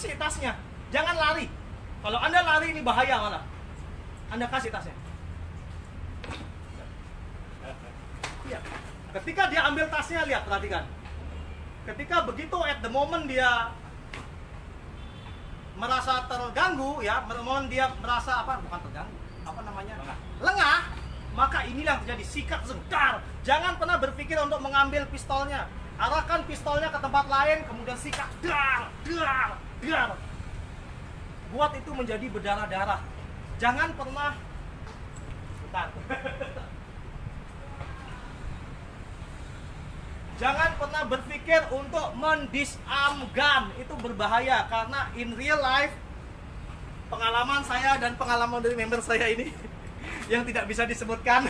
kasih tasnya. Jangan lari. Kalau Anda lari ini bahaya malah. Anda kasih tasnya. Iya. Ketika dia ambil tasnya, lihat, perhatikan. Ketika begitu at the moment dia merasa terganggu ya, momen dia merasa apa? Bukan terganggu. Apa namanya? Lengah. Maka inilah yang terjadi, sikat zengkar. Jangan pernah berpikir untuk mengambil pistolnya. Arahkan pistolnya ke tempat lain, kemudian sikat, dar. Buat itu menjadi berdarah-darah. Jangan pernah, bentar. Jangan pernah berpikir untuk mendisarm gun. Itu berbahaya karena in real life, pengalaman saya dan pengalaman dari member saya ini yang tidak bisa disebutkan,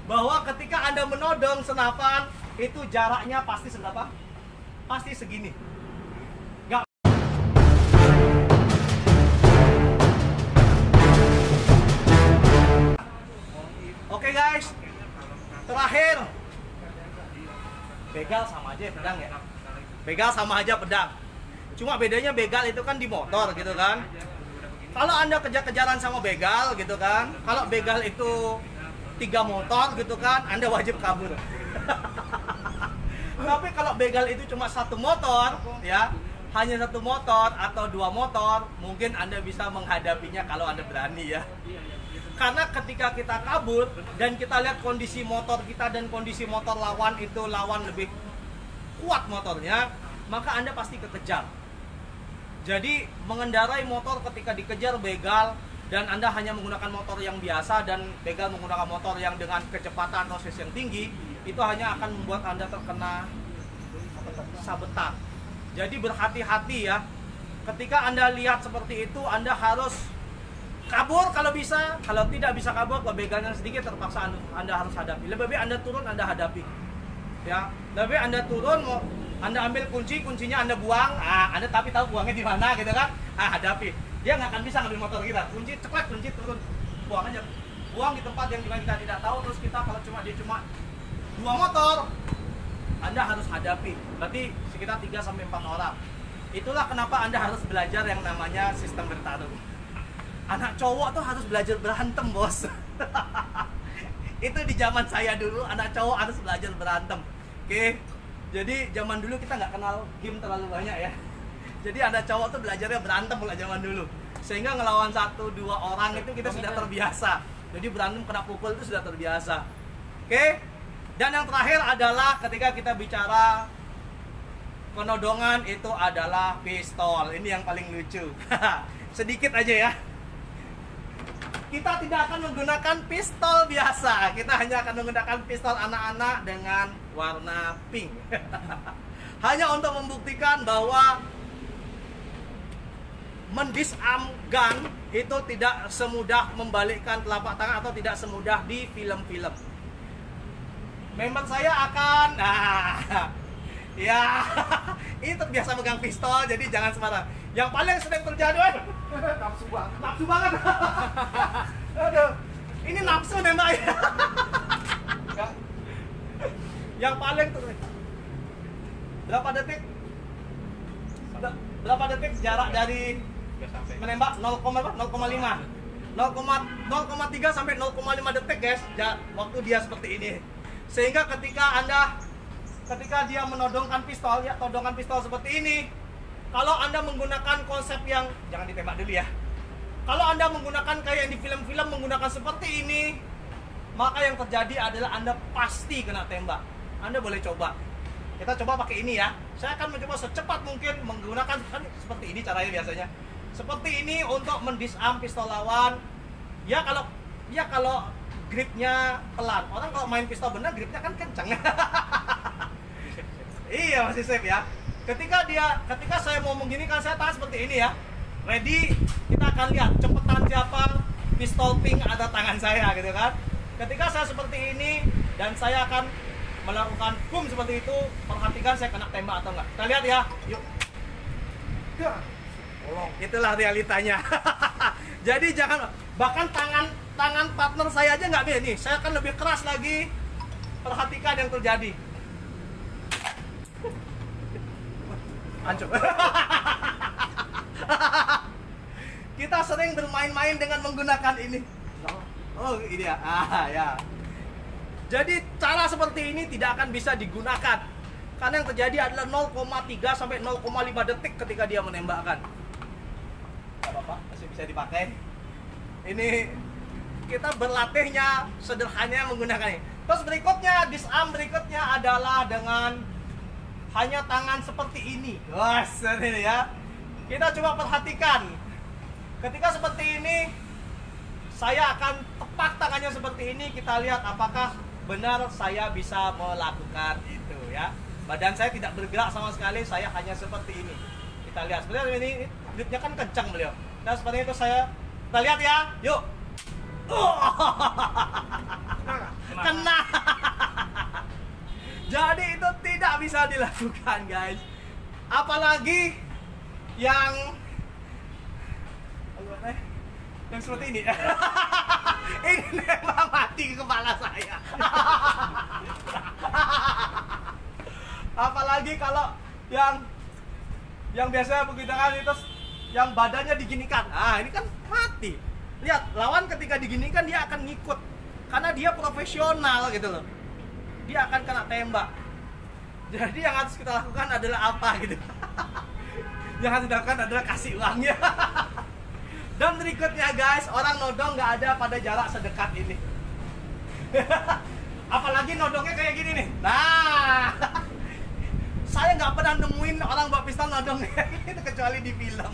bahwa ketika Anda menodong senapan, itu jaraknya pasti seberapa? Pasti segini. Nggak. Oke guys, terakhir, begal sama aja pedang ya. Begal sama aja pedang. Cuma bedanya begal itu kan di motor gitu kan. Kalau Anda kejar-kejaran sama begal gitu kan, kalau begal itu 3 motor gitu kan, Anda wajib kabur. Tapi kalau begal itu cuma 1 motor ya, hanya 1 motor atau 2 motor, mungkin Anda bisa menghadapinya kalau Anda berani ya. Karena ketika kita kabur dan kita lihat kondisi motor kita dan kondisi motor lawan itu, lawan lebih kuat motornya, maka Anda pasti kekejar. Jadi mengendarai motor ketika dikejar begal dan Anda hanya menggunakan motor yang biasa dan begal menggunakan motor yang dengan kecepatan atau speed yang tinggi, itu hanya akan membuat Anda terkena sabetan. Jadi berhati-hati ya. Ketika Anda lihat seperti itu, Anda harus kabur kalau bisa. Kalau tidak bisa kabur, kalau begalnya sedikit, terpaksa Anda harus hadapi. Lebih baik Anda turun, Anda hadapi. Ya, lebih baik Anda turun, Anda ambil kuncinya Anda buang, Anda tapi tahu buangnya di mana gitu kan? Hadapi. Dia nggak akan bisa ngambil motor kita. Kunci ceklek, kunci turun, buang aja. Buang di tempat yang dimana kita tidak tahu. Terus kita kalau dia cuma 2 motor, Anda harus hadapi. Berarti sekitar 3-4 orang. Itulah kenapa Anda harus belajar yang namanya sistem bertarung. Anak cowok tuh harus belajar berantem, bos. Itu di zaman saya dulu, anak cowok harus belajar berantem. Oke. Jadi zaman dulu kita nggak kenal game terlalu banyak ya. Jadi ada cowok tuh belajarnya berantem mulai zaman dulu. Sehingga ngelawan 1-2 orang itu kita sudah terbiasa. Jadi berantem kena pukul itu sudah terbiasa. Oke. Dan yang terakhir adalah ketika kita bicara penodongan, itu adalah pistol. Ini yang paling lucu. Sedikit aja ya. Kita tidak akan menggunakan pistol biasa. Kita hanya akan menggunakan pistol anak-anak dengan warna pink. Hanya untuk membuktikan bahwa mendisarm gun itu tidak semudah membalikkan telapak tangan atau tidak semudah di film-film. Member saya akan, ya, ini terbiasa pegang pistol, jadi jangan sembarang. Yang paling sering terjadi, nafsu banget. Aduh, ini nafsu nembak ya. Yang paling tuh, berapa detik jarak dari menembak? 0,5 0,3 sampai 0,5 detik guys, waktu dia seperti ini. Sehingga ketika dia menodongkan pistol, ya todongan pistol seperti ini, kalau Anda menggunakan konsep yang jangan ditembak dulu ya. Kalau Anda menggunakan kayak yang di film-film menggunakan seperti ini, maka yang terjadi adalah Anda pasti kena tembak. Anda boleh coba. Kita coba pakai ini ya. Saya akan mencoba secepat mungkin menggunakan kan seperti ini caranya biasanya. Seperti ini untuk mendisarm pistol lawan. Ya kalau gripnya pelan. Orang kalau main pistol benar gripnya kan kencang. Iya, masih safe ya. Ketika saya mau mengginikan, saya tahan seperti ini ya. Ready, kita akan lihat cepetan siapa pistol pink ada tangan saya gitu kan. Ketika saya seperti ini dan saya akan melakukan boom seperti itu, perhatikan saya kena tembak atau enggak. Kita lihat ya. Yuk. Itulah realitanya. Jadi jangan, bahkan tangan partner saya aja nggak bisa nih. Saya akan lebih keras lagi. Perhatikan yang terjadi. Hancur. bermain dengan menggunakan ini. Oh, ini ya. Ya. Jadi cara seperti ini tidak akan bisa digunakan. Karena yang terjadi adalah 0,3 sampai 0,5 detik ketika dia menembakkan. Gak apa-apa, masih bisa dipakai. Ini kita berlatihnya sederhananya menggunakan ini. Terus berikutnya, disarm berikutnya adalah dengan hanya tangan seperti ini. Wah, ini ya. Kita coba perhatikan. Ketika seperti ini, saya akan tepak tangannya seperti ini. Kita lihat apakah benar saya bisa melakukan itu ya. Badan saya tidak bergerak sama sekali, saya hanya seperti ini. Kita lihat, sebenarnya ini gripnya kan kencang beliau. Dan seperti itu kita lihat ya, yuk. Kena. Jadi itu tidak bisa dilakukan guys. Apalagi yang seperti ini. Ini memang mati ke kepala saya. Apalagi kalau yang biasanya menggunakan itu yang badannya diginikan. Ini kan mati. Lihat, lawan ketika diginikan dia akan ngikut. Karena dia profesional gitu loh. Dia akan kena tembak. Jadi yang harus kita lakukan adalah apa gitu. Yang harus dilakukan adalah kasih uangnya. Dan berikutnya guys, orang nodong nggak ada pada jarak sedekat ini. Apalagi nodongnya kayak gini nih. Nah, saya nggak pernah nemuin orang bawa pistol nodong itu kecuali di film.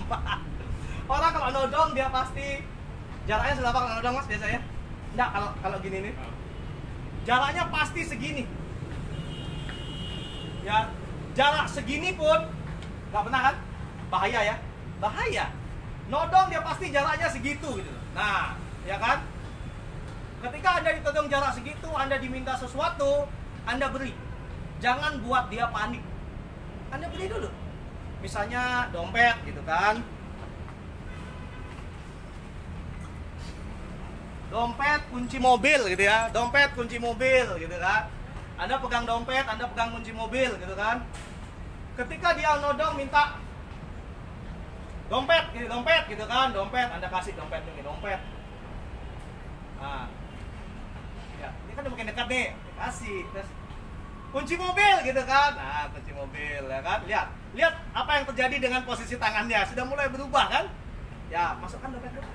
Orang kalau nodong dia pasti jaraknya seberapa kalau nodong mas biasanya? Nggak, kalau gini nih. Jaraknya pasti segini. Ya, jarak segini pun nggak pernah kan? Bahaya ya, bahaya. Nodong dia pasti jaraknya segitu gitu. Nah, ya kan? Ketika Anda ditodong jarak segitu, Anda diminta sesuatu, Anda beri. Jangan buat dia panik. Anda beri dulu. Misalnya dompet gitu kan. Dompet, kunci mobil gitu ya. Dompet, kunci mobil gitu kan. Anda pegang dompet, Anda pegang kunci mobil gitu kan. Ketika dia nodong minta dompet gitu kan, dompet Anda kasih dompet ini, dompet. Nah, ya, ini kan udah makin dekat nih, kasih. Terus kunci mobil gitu kan, nah kunci mobil ya kan, lihat apa yang terjadi dengan posisi tangannya sudah mulai berubah kan? Ya masukkan dompet dulu.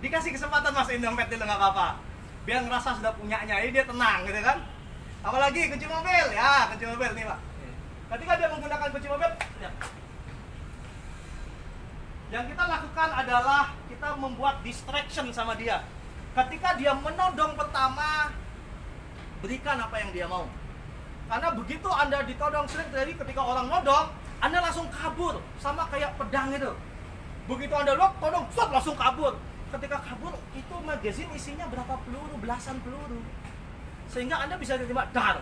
Dikasih kesempatan masukin dompet dulu nggak apa-apa, biar ngerasa sudah punyanya, ini dia tenang gitu kan. Apalagi kunci mobil, ya kunci mobil nih pak. Ketika dia menggunakan kunci mobil, ya. Yang kita lakukan adalah kita membuat distraction sama dia. Ketika dia menodong pertama, berikan apa yang dia mau. Karena begitu Anda ditodong, sering terjadi ketika orang nodong, Anda langsung kabur, sama kayak pedang itu. Begitu Anda lihat todong, langsung kabur. Ketika kabur, itu magazin isinya berapa peluru, belasan peluru. Sehingga Anda bisa diterima, dar.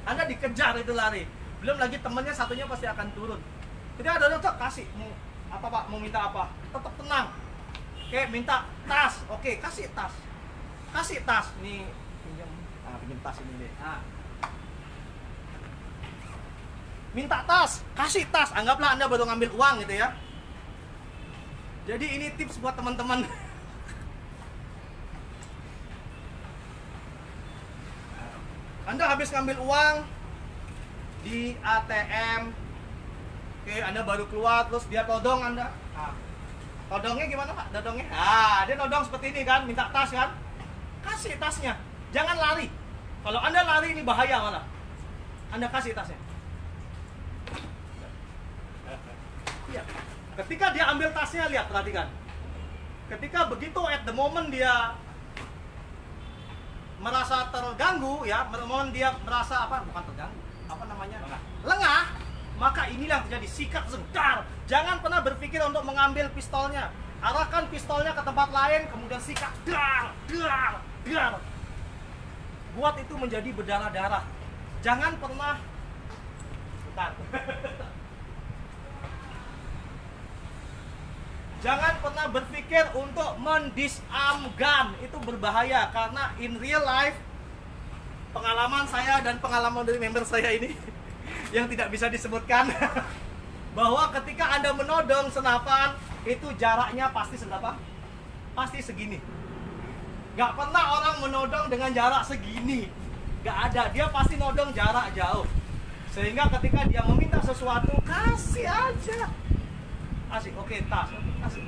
Anda dikejar itu lari. Belum lagi temannya satunya pasti akan turun. Ketika ada nodong, kasih. Apa pak, mau minta apa? Tetap tenang. Oke, minta tas. Oke, kasih tas. Kasih tas. Nih, pinjam tas ini deh. Minta tas, kasih tas. Anggaplah Anda baru ngambil uang gitu ya. Jadi ini tips buat teman-teman. Anda habis ngambil uang di ATM. Oke, Anda baru keluar, terus dia todong Anda. Todongnya gimana pak? Todongnya? Dia todong seperti ini kan, minta tas kan? Kasih tasnya, jangan lari. Kalau Anda lari ini bahaya malah. Anda kasih tasnya. Iya. Ketika dia ambil tasnya, lihat, perhatikan. Ketika begitu at the moment dia merasa terganggu ya, momen dia merasa apa? Bukan terganggu, apa namanya? Lengah. Maka inilah yang terjadi, sikat sedar. Jangan pernah berpikir untuk mengambil pistolnya. Arahkan pistolnya ke tempat lain, kemudian sikat dar. Buat itu menjadi berdarah-darah. Jangan pernah Jangan pernah berpikir untuk mendisarm gun. Itu berbahaya karena in real life, pengalaman saya dan pengalaman dari member saya ini yang tidak bisa disebutkan, bahwa ketika Anda menodong senapan, itu jaraknya pasti seberapa? Pasti segini. Gak pernah orang menodong dengan jarak segini. Gak ada, dia pasti nodong jarak jauh. Sehingga ketika dia meminta sesuatu, kasih aja. Kasih, oke, tas, kasih.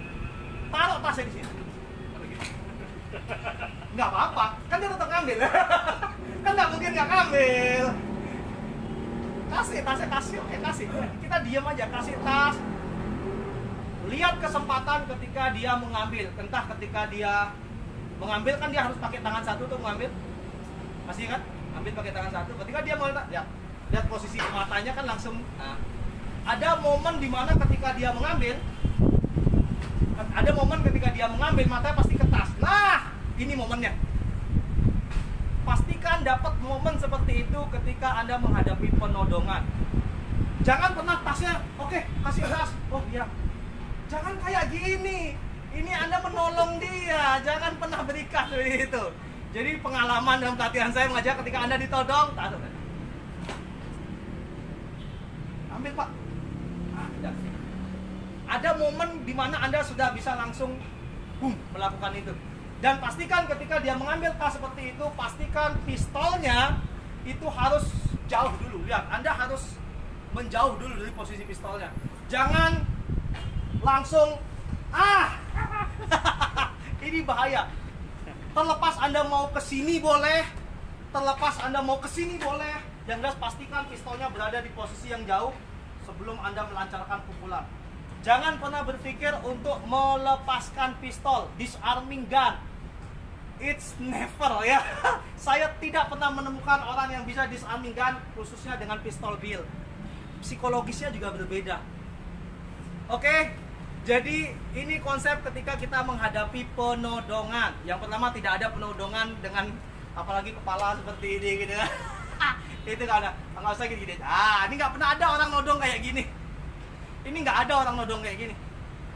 Taruh tasnya di sini. Nggak apa-apa, kan dia tetap ngambil. Kan nggak mungkin nggak ngambil. Kasih tasnya, kasih, oke, kasih. Kita diam aja, kasih tas. Lihat kesempatan ketika dia mengambil. Entah ketika dia mengambil, kan dia harus pakai tangan satu untuk mengambil. Masih kan? Ambil pakai tangan satu. Ketika dia mau, lihat posisi matanya kan langsung. Nah, ada momen dimana ketika dia mengambil, matanya pasti ke tas. Nah, ini momennya. Pastikan dapat momen seperti itu ketika Anda menghadapi penodongan. Jangan pernah tasnya, oke, kasih tas. Oh iya. Jangan kayak gini. Ini Anda menolong dia. Jangan pernah berikan begitu. Jadi pengalaman dalam pelatihan saya mengajar ketika Anda ditodong, taruh. Ambil Pak. Ada momen di mana Anda sudah bisa langsung melakukan itu. Dan pastikan ketika dia mengambil tas seperti itu, pastikan pistolnya itu harus jauh dulu. Lihat, Anda harus menjauh dulu dari posisi pistolnya. Jangan langsung ini bahaya. Terlepas Anda mau ke sini boleh, terlepas Anda mau ke sini boleh. Yang jelas pastikan pistolnya berada di posisi yang jauh sebelum Anda melancarkan pukulan. Jangan pernah berpikir untuk melepaskan pistol, disarming gun. It's never ya. Saya tidak pernah menemukan orang yang bisa disarming gun khususnya dengan pistol Bill. Psikologisnya juga berbeda. Oke, jadi ini konsep ketika kita menghadapi penodongan. Yang pertama, tidak ada penodongan dengan apalagi kepala seperti ini gitu. Itu nggak ada. Nggak usah gini-gini. Ini nggak pernah ada orang nodong kayak gini. Ini nggak ada orang nodong kayak gini.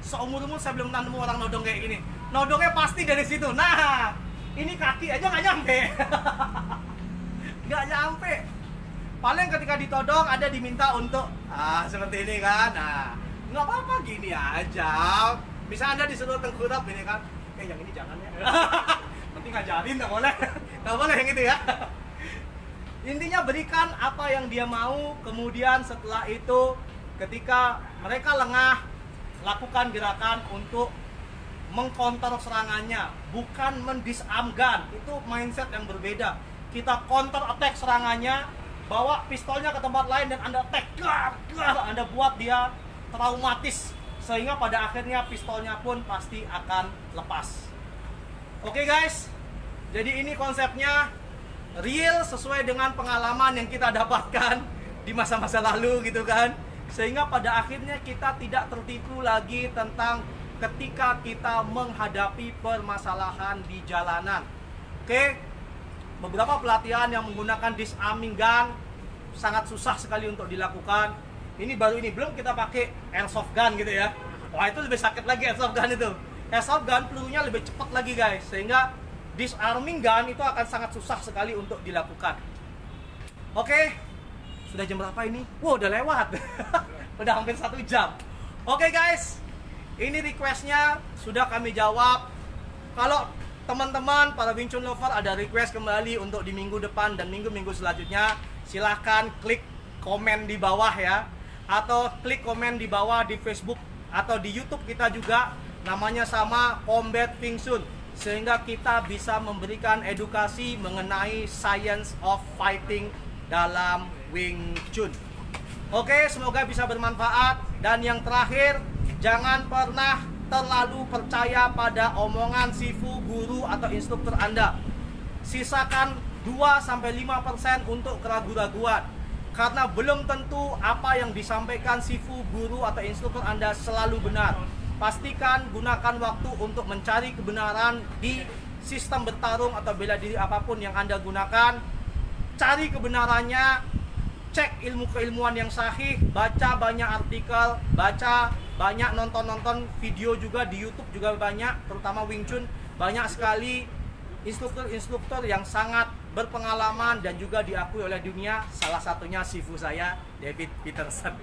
Seumur-umur saya belum pernah nemu orang nodong kayak gini. Nodongnya pasti dari situ. Nah, ini kaki aja nggak nyampe. Nggak nyampe. Paling ketika ditodong ada diminta untuk seperti ini kan. Nah, nggak apa-apa, gini aja. Bisa Anda disuruh tengkurap ini kan. Yang ini jangan ya. Nanti ngajarin, nggak boleh. Nggak boleh yang itu ya. Intinya berikan apa yang dia mau. Kemudian setelah itu ketika mereka lengah, lakukan gerakan untuk mengcounter serangannya, bukan mendisarmkan. Itu mindset yang berbeda. Kita counter attack serangannya, bawa pistolnya ke tempat lain dan Anda attack, Anda buat dia traumatis sehingga pada akhirnya pistolnya pun pasti akan lepas. Oke guys, jadi ini konsepnya real sesuai dengan pengalaman yang kita dapatkan di masa-masa lalu gitu kan. Sehingga pada akhirnya kita tidak tertipu lagi tentang ketika kita menghadapi permasalahan di jalanan. Oke, beberapa pelatihan yang menggunakan disarming gun sangat susah sekali untuk dilakukan. Ini baru ini, belum kita pakai airsoft gun gitu ya. Wah, itu lebih sakit lagi airsoft gun itu. Airsoft gun pelurunya lebih cepat lagi guys. Sehingga disarming gun itu akan sangat susah sekali untuk dilakukan. Oke, sudah jam berapa ini? Wow, udah lewat. Udah hampir 1 jam. Oke guys, ini requestnya sudah kami jawab. Kalau teman-teman para Wing Chun lover ada request kembali untuk di minggu depan dan minggu-minggu selanjutnya, silahkan klik komen di bawah ya. Atau klik komen di bawah di Facebook atau di YouTube kita juga. Namanya sama, Combat Wing Chun. Sehingga kita bisa memberikan edukasi mengenai science of fighting dalam Wing Chun. Oke, semoga bisa bermanfaat. Dan yang terakhir, jangan pernah terlalu percaya pada omongan sifu, guru, atau instruktur Anda. Sisakan 2-5% untuk keraguan-raguan. Karena belum tentu apa yang disampaikan sifu, guru, atau instruktur Anda selalu benar. Pastikan gunakan waktu untuk mencari kebenaran di sistem bertarung atau bela diri apapun yang Anda gunakan. Cari kebenarannya. Cek ilmu keilmuan yang sahih, baca banyak artikel, baca banyak nonton video juga di YouTube juga banyak, terutama Wing Chun. Banyak sekali instruktur-instruktur yang sangat berpengalaman dan juga diakui oleh dunia. Salah satunya sifu saya, David Peterson.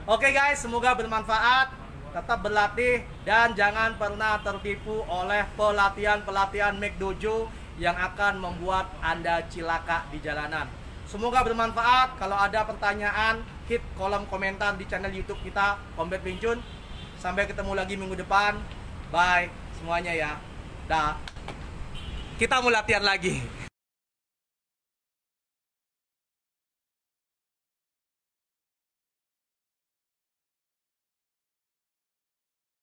Oke guys, semoga bermanfaat. tetap berlatih, dan jangan pernah tertipu oleh pelatihan-pelatihan McDojo yang akan membuat Anda cilaka di jalanan. Semoga bermanfaat. Kalau ada pertanyaan, hit kolom komentar di channel YouTube kita, Combat Wing Chun. Sampai ketemu lagi minggu depan. Bye semuanya ya. Dah. Kita mau latihan lagi.